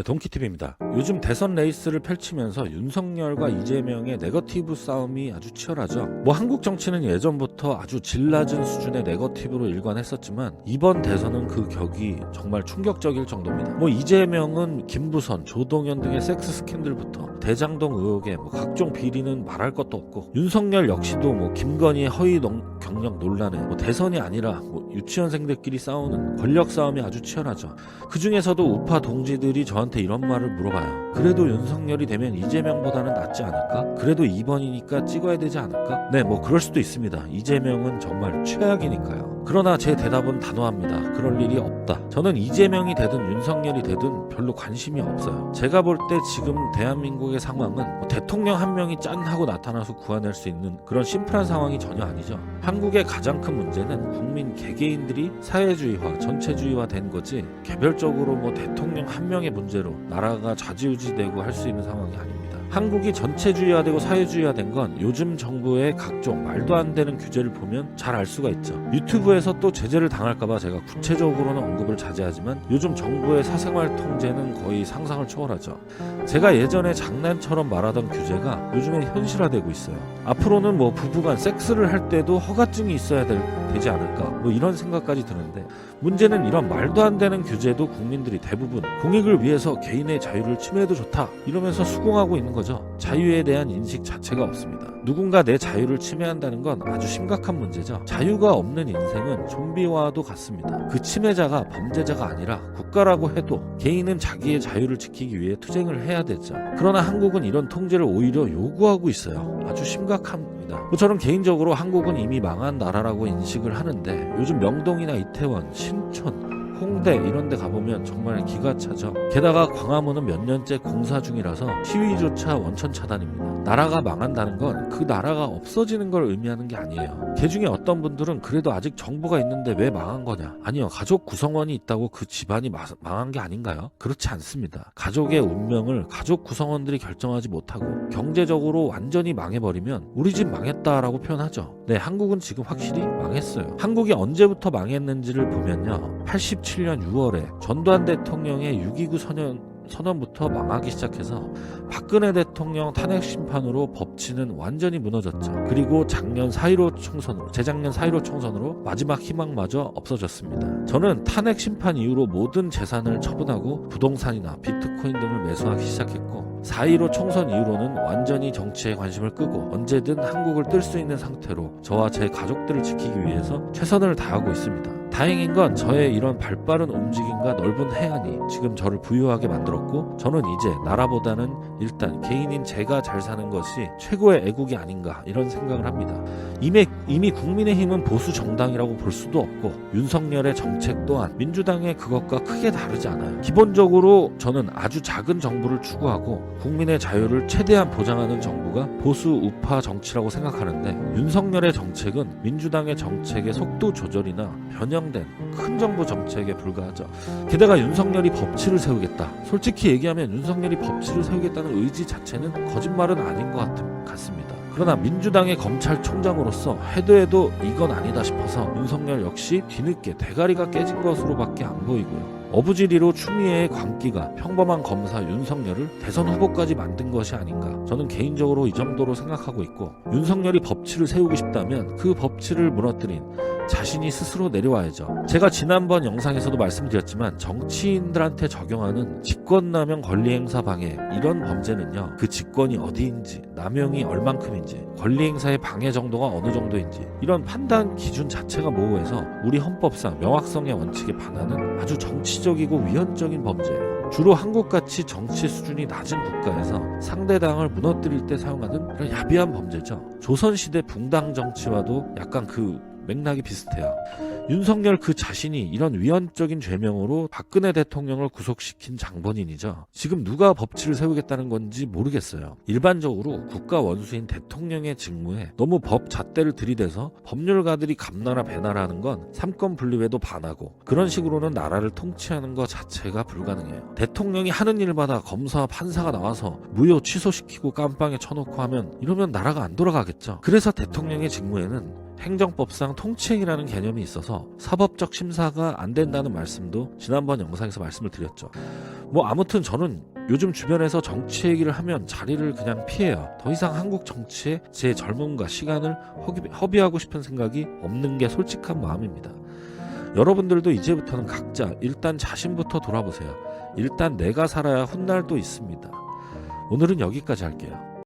동키TV입니다. 요즘 대선 레이스를 펼치면서 윤석열과 이재명의 네거티브 싸움이 아주 치열하죠. 한국 정치는 예전부터 아주 질 낮은 수준의 네거티브로 일관했었지만 이번 대선은 그 격이 정말 충격적일 정도입니다. 이재명은 김부선, 조동현 등의 섹스 스캔들부터 대장동 의혹에 각종 비리는 말할 것도 없고, 윤석열 역시도 김건희의 허위 경력 논란에 대선이 아니라 유치원생들끼리 싸우는 권력 싸움이 아주 치열하죠. 그 중에서도 우파 동지들이 저한테 이런 말을 물어봐요. 그래도 윤석열이 되면 이재명보다는 낫지 않을까? 그래도 2번이니까 찍어야 되지 않을까? 네, 그럴 수도 있습니다. 이재명은 정말 최악이니까요. 그러나 제 대답은 단호합니다. 그럴 일이 없다. 저는 이재명이 되든 윤석열이 되든 별로 관심이 없어요. 제가 볼 때 지금 대한민국의 상황은 대통령 한 명이 짠 하고 나타나서 구해낼 수 있는 그런 심플한 상황이 전혀 아니죠. 한국의 가장 큰 문제는 국민 개개인들이 사회주의화, 전체주의화 된 거지, 개별적으로 대통령 한 명의 문제로 나라가 좌지우지되고 할 수 있는 상황이 아닙니다. 한국이 전체주의화되고 사회주의화된 건 요즘 정부의 각종 말도 안 되는 규제를 보면 잘 알 수가 있죠. 유튜브에서 또 제재를 당할까봐 제가 구체적으로는 언급을 자제하지만 요즘 정부의 사생활 통제는 거의 상상을 초월하죠. 제가 예전에 장난처럼 말하던 규제가 요즘엔 현실화되고 있어요. 앞으로는 부부간 섹스를 할 때도 허가증이 있어야 되지 않을까, 이런 생각까지 드는데, 문제는 이런 말도 안 되는 규제도 국민들이 대부분 공익을 위해서 개인의 자유를 침해해도 좋다 이러면서 수긍하고 있는 거죠. 자유에 대한 인식 자체가 없습니다. 누군가 내 자유를 침해한다는 건 아주 심각한 문제죠. 자유가 없는 인생은 좀비와도 같습니다. 그 침해자가 범죄자가 아니라 국가라고 해도 개인은 자기의 자유를 지키기 위해 투쟁을 해야 되죠. 그러나 한국은 이런 통제를 오히려 요구하고 있어요. 아주 심각합니다. 저는 개인적으로 한국은 이미 망한 나라라고 인식을 하는데, 요즘 명동이나 이태원, 신촌, 홍대 이런 데 가보면 정말 기가 차죠. 게다가 광화문은 몇 년째 공사 중이라서 시위조차 원천 차단입니다. 나라가 망한다는 건 그 나라가 없어지는 걸 의미하는 게 아니에요. 그 중에 어떤 분들은 그래도 아직 정부가 있는데 왜 망한 거냐? 아니요, 가족 구성원이 있다고 그 집안이 망한 게 아닌가요? 그렇지 않습니다. 가족의 운명을 가족 구성원들이 결정하지 못하고 경제적으로 완전히 망해버리면 우리 집 망했다라고 표현하죠. 네, 한국은 지금 확실히 망했어요. 한국이 언제부터 망했는지를 보면요, 87년 6월에 전두환 대통령의 6.29 선언부터 망하기 시작해서 박근혜 대통령 탄핵 심판으로 법치는 완전히 무너졌죠. 그리고 재작년 4.15 총선으로 마지막 희망마저 없어졌습니다. 저는 탄핵 심판 이후로 모든 재산을 처분하고 부동산이나 비트코인 등을 매수하기 시작했고, 4.15 총선 이후로는 완전히 정치에 관심을 끄고 언제든 한국을 뜰 수 있는 상태로 저와 제 가족들을 지키기 위해서 최선을 다하고 있습니다. 다행인 건 저의 이런 발빠른 움직임과 넓은 해안이 지금 저를 부유하게 만들었고, 저는 이제 나라보다는 일단 개인인 제가 잘 사는 것이 최고의 애국이 아닌가 이런 생각을 합니다. 이미 국민의힘은 보수 정당이라고 볼 수도 없고, 윤석열의 정책 또한 민주당의 그것과 크게 다르지 않아요. 기본적으로 저는 아주 작은 정부를 추구하고 국민의 자유를 최대한 보장하는 정부가 보수 우파 정치라고 생각하는데, 윤석열의 정책은 민주당의 정책의 속도 조절이나 변형된 큰 정부 정책에 불과하죠. 게다가 윤석열이 법치를 세우겠다. 솔직히 얘기하면 윤석열이 법치를 세우겠다는 의지 자체는 거짓말은 아닌 것 같습니다. 그러나 민주당의 검찰총장으로서 해도 이건 아니다 싶어서 윤석열 역시 뒤늦게 대가리가 깨진 것으로밖에 안 보이고요. 어부지리로 추미애의 광기가 평범한 검사 윤석열을 대선 후보까지 만든 것이 아닌가, 저는 개인적으로 이 정도로 생각하고 있고, 윤석열이 법치를 세우고 싶다면 그 법치를 무너뜨린 자신이 스스로 내려와야죠. 제가 지난번 영상에서도 말씀드렸지만 정치인들한테 적용하는 직권남용 권리행사 방해, 이런 범죄는요, 그 직권이 어디인지, 남용이 얼만큼인지, 권리행사의 방해 정도가 어느 정도인지, 이런 판단 기준 자체가 모호해서 우리 헌법상 명확성의 원칙에 반하는 아주 정치적이고 위헌적인 범죄예요. 주로 한국같이 정치 수준이 낮은 국가에서 상대당을 무너뜨릴 때 사용하는 그런 야비한 범죄죠. 조선시대 붕당 정치와도 약간 그 맥락이 비슷해요. 윤석열 그 자신이 이런 위헌적인 죄명으로 박근혜 대통령을 구속시킨 장본인이죠. 지금 누가 법치를 세우겠다는 건지 모르겠어요. 일반적으로 국가 원수인 대통령의 직무에 너무 법 잣대를 들이대서 법률가들이 감나라 배나라하는 건 삼권 분립에도 반하고, 그런 식으로는 나라를 통치하는 것 자체가 불가능해요. 대통령이 하는 일마다 검사와 판사가 나와서 무효 취소시키고 깜빵에 쳐놓고 하면, 이러면 나라가 안 돌아가겠죠. 그래서 대통령의 직무에는 행정법상 통치행위라는 개념이 있어서 사법적 심사가 안 된다는 말씀도 지난번 영상에서 말씀을 드렸죠. 뭐 아무튼 저는 요즘 주변에서 정치 얘기를 하면 자리를 그냥 피해요. 더 이상 한국 정치에 제 젊음과 시간을 허비하고 싶은 생각이 없는 게 솔직한 마음입니다. 여러분들도 이제부터는 각자 일단 자신부터 돌아보세요. 일단 내가 살아야 훗날도 있습니다. 오늘은 여기까지 할게요.